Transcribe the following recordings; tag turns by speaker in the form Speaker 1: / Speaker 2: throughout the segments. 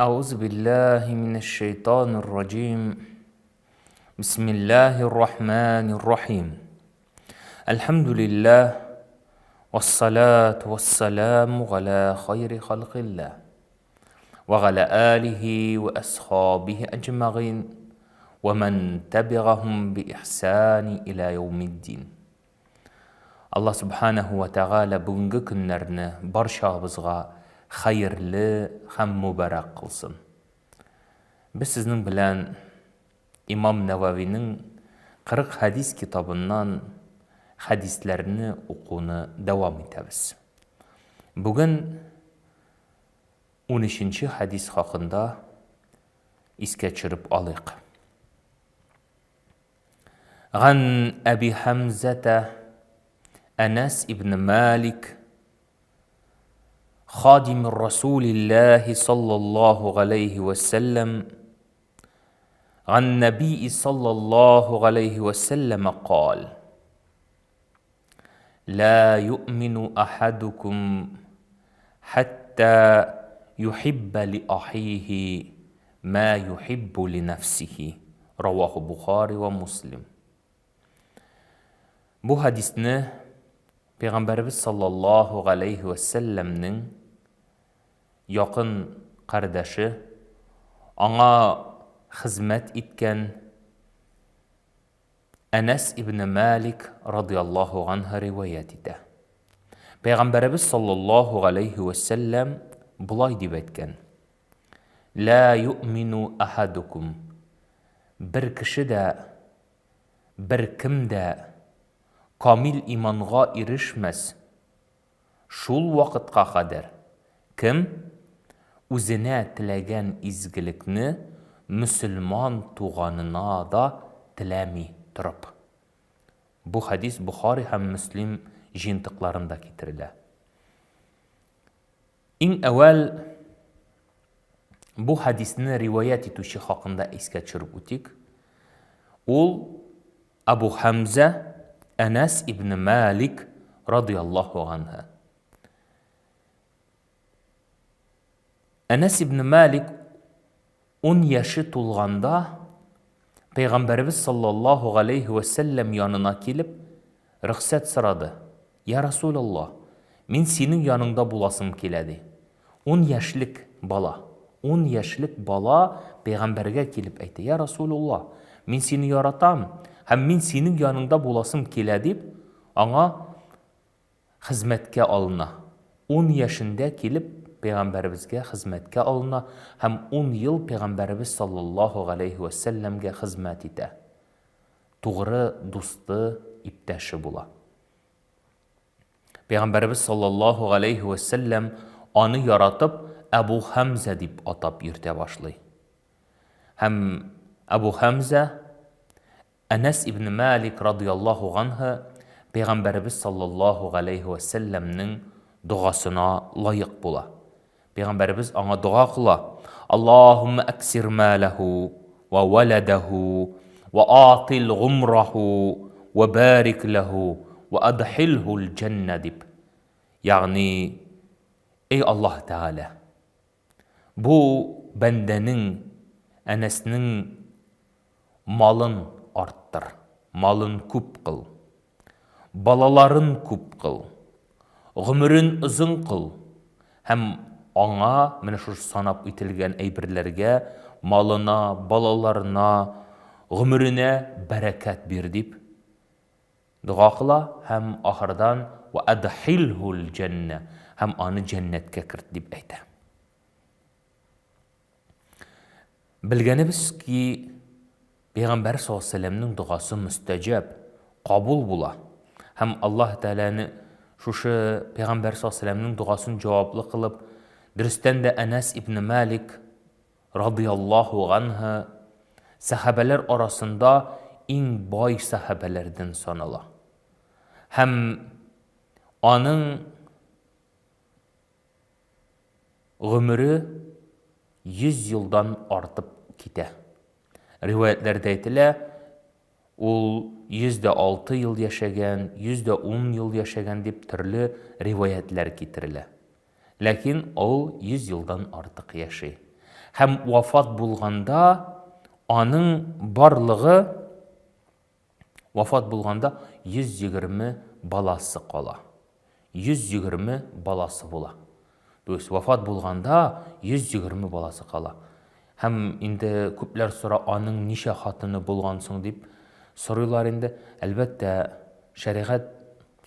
Speaker 1: أعوذ بالله من الشيطان الرجيم بسم الله الرحمن الرحيم الحمد لله والصلاة والسلام على خير خلق الله وعلى آله وأصحابه أجمعين ومن تبعهم بإحسان إلى يوم الدين. Allah subhanahu wa ta'ala бүгінгі күнлерні баршабызға хайырлы һәм мүбәрәк қылсын. Біз сіздің білән Имам Нәвавиның 40 хадис китабынан хадисләрні оқуны дәвам итәбез. Бүгін 13-ші хадис хақында искә төшереп алыйк. Ган Аби Хамзата أنس ابن مالك خادم الرسول الله صلى الله عليه وسلم عن النبي صلى الله عليه وسلم قال: لا يؤمن أحدكم حتى يحب لأخيه ما يحب لنفسه. رواه Buxari ve Muslim. Bu hadisni Peygamberimiz sallallahu aleyhi ve sellem'nin yakın kardeşi, ona hizmet etken Enes ibn Malik radıyallahu anh'a rivayet eder. Peygamberimiz sallallahu aleyhi ve sellem bulay dip etken: La yu'minu ahadukum. Bir kişi de, bir kim de kamil imanğa erişmez. Şul vakitqa kadar kim özüne tilegen izgilikni Müslüman tuğanına da tilemi turib. Bu hadis Buxari hem Müslim jintiqlarında getirilir. En evvel bu hadisni rivayet etuşi haqında esga tushirib o'tik. Ol Abu Hamza Enes ibn Malik radıyallahu anh'a. Enes ibn Malik 10 yaşı tulğanda Peygamberimiz sallallahu aleyhi ve sellem yanına gelip rıxsat sıradı. Ya Resulallah, men senin yanında bulasım keledi. 10 yaşlık bala Peygamberge gelip aytdı. Ya Resulallah, men seni yaratam. Hem men senin yanında bulasım kele deyip, ona hizmetke alına. 10 yaşında gelip Peygamberimizge hizmetke alına. Hem 10 yıl Peygamberimiz sallallahu aleyhi ve sellemge hizmet ite. Tuğrı, dostu, iptaşı bula. Peygamberimiz sallallahu aleyhi ve sellem onu yaratıp Abu Hamza deyip atap yürüte başlay. Hem Abu Hamza Enes ibn Malik radıyallahu anh'a Peygamberimiz sallallahu aleyhi ve sellem'nin duasına layık bula. Peygamberimiz ona dua kıla. Allahümme eksir mâlehu ve veledehu ve atil gumrahu ve barik lehu ve adhilhul cennedib. Yani ey Allah Teala, bu bendenin, Enes'nin malın arttır, malın küp kıl, balaların küp kıl, ömrün uzun kıl. Hem ona, mene şu sanap itilgen eybirlerge, malına, balalarına, ömrüne bereket bir deyip dua kıla. Hem ahırdan ve adhilhul cenne, hem onu cennetke kirt deyip eyte. Bilgenimiz ki Peygamber sallallahu aleyhi ve sellem'nin duası müstecab, kabul bula. Hem Allah Teala'nı şu Peygamber sallallahu aleyhi ve sellem'nin duasını cevaplı kılıp, dürüstten de Enes ibn Malik radıyallahu anh'a sahabeler arasında en bay sahabelerden sanala. Hem onun ömrü 100 yıldan artıp gide. Rivayetlerde aytilar, ol 106 yıl yaşagan, 110 yıl yaşagan deyip türlü rivayetler getirilir. Lakin ol 100 yıldan artık yaşay. Һәм вафат булганда аның барлыгы 120 баласы кала. 120 баласы була. Дөрес, вафат булганда 120 баласы кала. Һәм инде күпләр сора, аның ничә хатыны булган соң дип сорыйлар инде. Әлбәттә, шәригать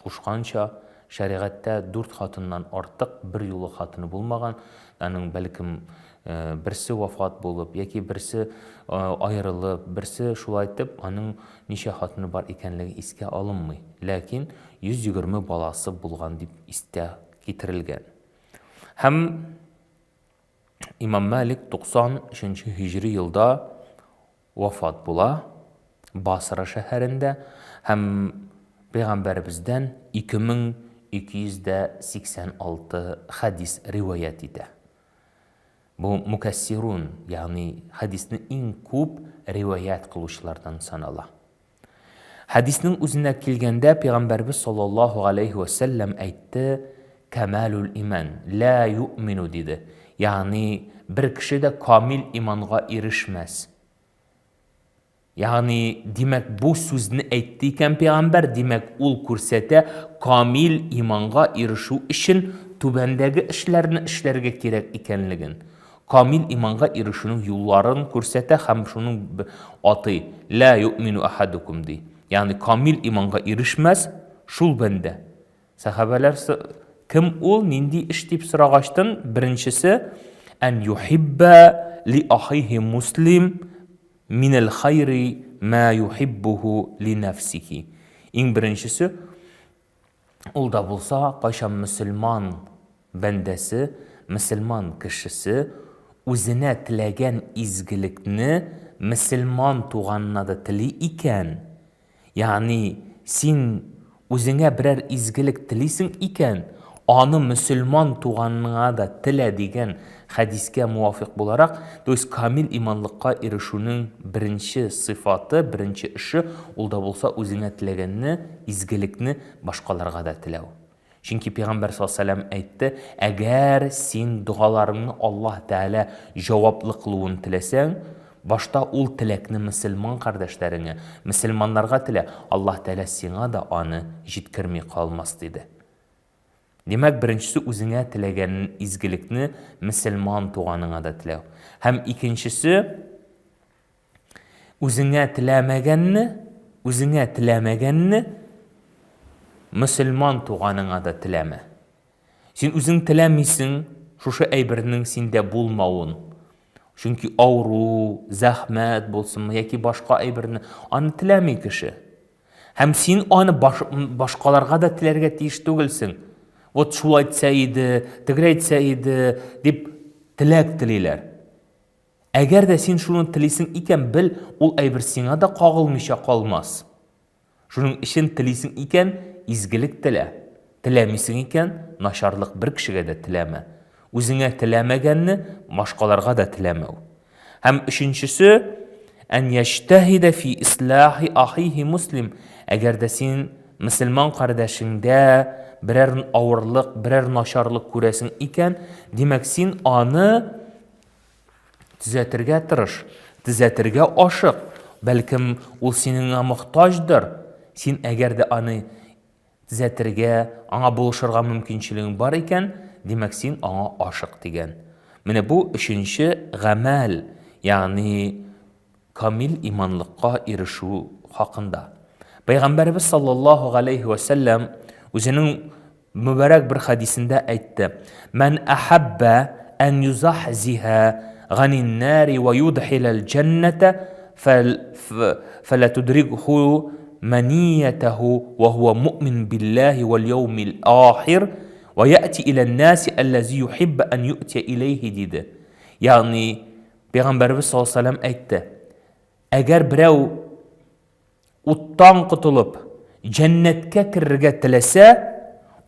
Speaker 1: кушканча, шәригатьтә 4 хатыннан артык бер юлы хатыны булмаган. Аның бәлкем берсе вафат булып, яки берсе айрылып, берсе шулай итеп, аның ничә хатыны бар икәнлеге искә алынмый. Ләкин 120 баласы булган дип истә китерелгән. Һәм Имам Малик 93 хиҗри елда вафат була Басра шәһәрендә, һәм Пәйгамбәребездән 2286 хадис риваят итә. Бу мукассирун, ягъни хадисны иң күп риваят кылучылардан санала. Хадисның үзенә килгәндә Пәйгамбәрбез саллаллаһу алейхи ва саллям әйтте: "Камалул иман ла ю'мину" диде. Ягъни бер кеше дә камил иманга ирешмәс. Ягъни димәк бу сүзне әйтте икән Пәйгамбәр, димәк ул күрсәтә, камил иманга ирешү өчен түбәндәге эшләрне эшләргә кирәк икәнлеген. Камил иманга ирешүнең юлларын күрсәтә һәм шуның аты ла ю'мину ахадукум ди. Ягъни камил иманга ирешмәс шул бәндә. Сахабалар кем ул, нинди эш дип сорагачтан, беренчесе ан юхибба ли ахиhi муслим min al-khayri ma yuhibbuhu li nafsihi. Иң беренчесе ул да булса, кайчан мөселман бәндәсе, мөселман кешесе үзенә теләгән изгелекне мөселман туганына да тели икән. Ягъни син үзеңә берәр изгелек телисең икән, аны мөселман туганына да телә дигән хадискә муафиq буларак, то есть камил иманлыкка ирешүнең беренче сыйфаты, беренче эше ул да булса үзеңә теләгәнне, изгелекне башкаларга да теләү. Чөнки Пәйгамбәр саллаллаһу алейһи ва саллям әйтте: "Әгәр син дугаларыңны Аллаһ Тәала җаваплы кылуын теләсәң, башта ул теләкне мөселман кардәшләреңә, мөселманнарга телә, Аллаһ Тәала сиңа да аны җиткерми калмас" диде. Демәк, беренчесе үзеңә теләгән изгелекне мөселман туганыңа да теләү. Һәм икенчесе үзеңә теләмәгәнне мөселман туганыңа да теләмә. Син үзең теләмисең шушы әйбернең синдә булмавын. Чөнки ауру, зәхмәт булсынмы яки башка әйберне аны теләми кеше. Һәм син аны башкаларга да теләргә тиеш түгелсең. Вот шулай әйтсә иде, тегрәй әйтсә иде дип теләк телиләр. Әгәр дә син шуны телисең икән, бел, ул әйбер сиңа да кагылмыйча калмас. Шуның өчен телисең икән, изгелек телә. Теләмисең икән, начарлык бер кешегә дә теләмә. Үзеңә теләмәгәнне башкаларга да теләмәү. Һәм өченчесе ан яштахида фи ислахи ахиhi муслим. Әгәр дә син мөселман кардәшеңдә берәр авырлык, берәр начарлык күрәсең икән, димәк син аны төзәтергә тырыш, төзәтергә ашык. Бәлкем ул синеңә мохтаҗдыр. Син әгәр дә аны төзәтергә, аңа булышырга мөмкинчелегең бар икән, димәк син аңа ашык дигән. Менә бу өченче гамәл, ягъни камил иманлыкка ирешү хакында. Пәйгамбәрбез саллаллаһу алейхи ва саллям үзенең мөбарәк бер хадисендә әйтте: "Ман ахабба ан юзахзиха ганин нари ва юдхилал джанната фала тудрикху маниятаху ва хува муъмин биллаһи вал яумил ахир ва яти иля ан-наси аллази юхиббу ан ю'тия илейхи" диде. Ягъни Пәйгамбәрбез саллаллаһу алейхи ва саллям әйтте: "Әгәр берәү уттан кутылып җәннәткә кирергә теләсә,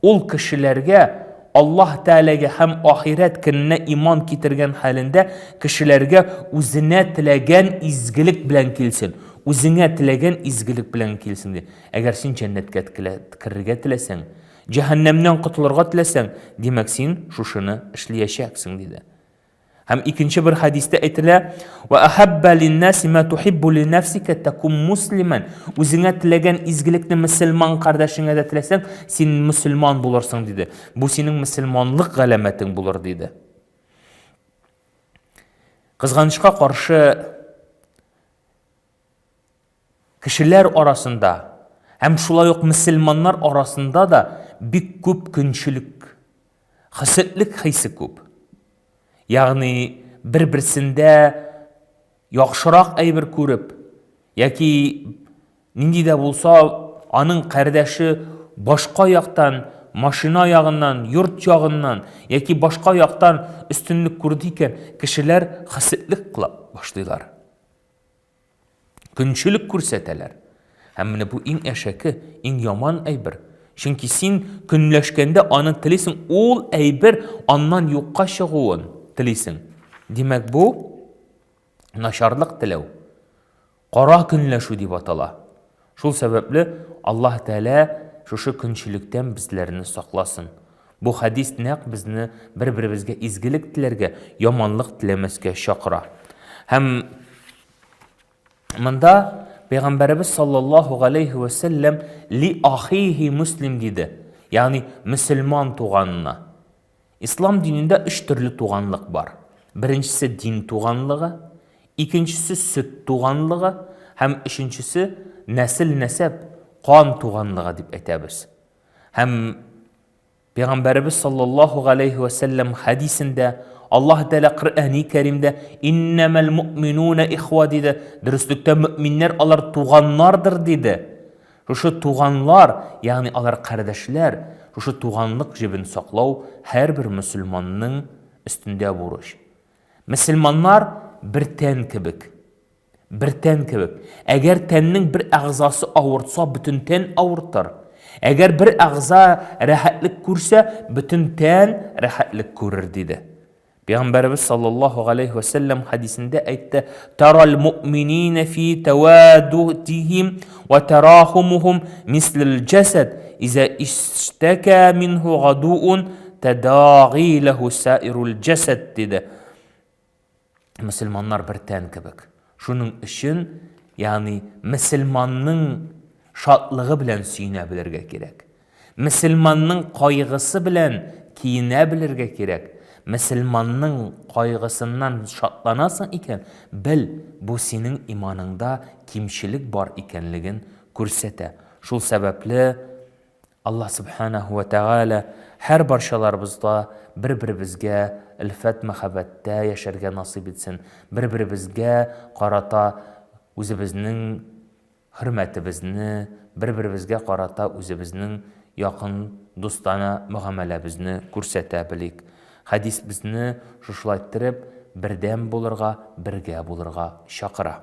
Speaker 1: ул кешеләргә Аллаһ Тәаләгә һәм ахирәт көненә иман китергән хәлендә кешеләргә үзенә теләгән изгелек белән килсен. Үзеңә теләгән изгелек белән килсен" ди. Әгәр син җәннәткә кирергә теләсәң, җәһәннәмнән кутылырга теләсәң, димәк син шушыны эшләячәксең диде. Һәм икенче бер хадистә әйтелә: "Ва ахабба лин-наси ма тухиббу ли-нафсика такун муслиман". Үзеңә теләгән изгелекне мөселман кардәшеңә дә теләсәң, син мөселман булырсың диде. Бу синең мөселманлык галәмәтең булыр диде. Кызганычка каршы, кешеләр арасында һәм шулай ук мөселманнар арасында да бик күп көнчелек, хәсәтлек хисе күп. Ягъни бер-берсендә яхшырак әйбер күреп, яки нинди дә булса аның кардәше башка яктан, машина ягыннан, йорт ягыннан, яки башка яктан өстенлек күрде икән, кешеләр хәсәтлек кыла башлыйлар. Көнчелек күрсәтәләр. Һәм менә бу иң әшәке, иң яман әйбер. Чөнки син көнләшкәндә аны телисең, ул әйбер аннан юкка чыгуын телисең. Димәк, бу начарлык теләү, кара көнләшү дип атала. Шул сәбәпле Аллаһ Тәала шушы көнчелектән безләрне сакласын. Бу хадис нәкъ безне бер-беребезгә изгелек теләргә, яманлык теләмәскә чакыра. Һәм монда Пәйгамбәрбез саллаллаһу алейхи ва саллям ли ахихи муслим диде. Ягъни мөселман туганына. Ислам динендә 3 төрле туганлык бар. Беренчесе дин туганлыгы, икенчесе сөт туганлыгы һәм өченчесе нәсел-нәсәб, кан туганлыгы дип әйтәбез. Һәм Пәйгамбәрбез саллаллаһу алейхи ва саллям хадисендә Аллаһ Тәала Коръәни Кәримдә иннамал муъминуна ихва диде. Дөрестлектә мөэминнәр алар туганнардыр диде. Шушы туганлар, ягъни алар кардәшләр, шушы туганлык җебен саклау һәрбер мөселманның өстендә бурыч. Мөселманнар бер тән кебек. Бер тән кебек. Әгәр тәннең бер әгъзасы авыртса, бөтен тән авыртыр. Әгәр бер әгъза рәхәтлек күрсә, бөтен тән рәхәтлек күрер диде. Пәйгамбәрбез саллаллаһу алейхи ва саллям хадисендә әйтте: "Тарал муъминина фи таваддухим ва тарахумухум мислил джасад, иза иштака минху гадуун тадагhi лаху саирул джасад" диде. Мөселманнар бер тән кебек. Шуның өчен, ягъни мөселманның шатлыгы белән сөенә белергә кирәк. Мөселманның кайгысы белән киенә белергә кирәк. Мөселманның кайгысыннан шатланасың икән, бел, бу синең иманыңда кимчелек бар икәнлеген күрсәтә. Шул сәбәпле Аллаһ Субханаһу ва Тәгалә һәр барчаларыбызга бер-беребезгә илфат мәхәббәттә яшәргә насыйп итсен. Бер-беребезгә карата үзебезнең хөрмәтебезне, бер-беребезгә карата үзебезнең якын дустана мөгамәләбезне күрсәтә белик. Хадис безне шушылай иттереп бердәм булырга, бергә булырга чакыра.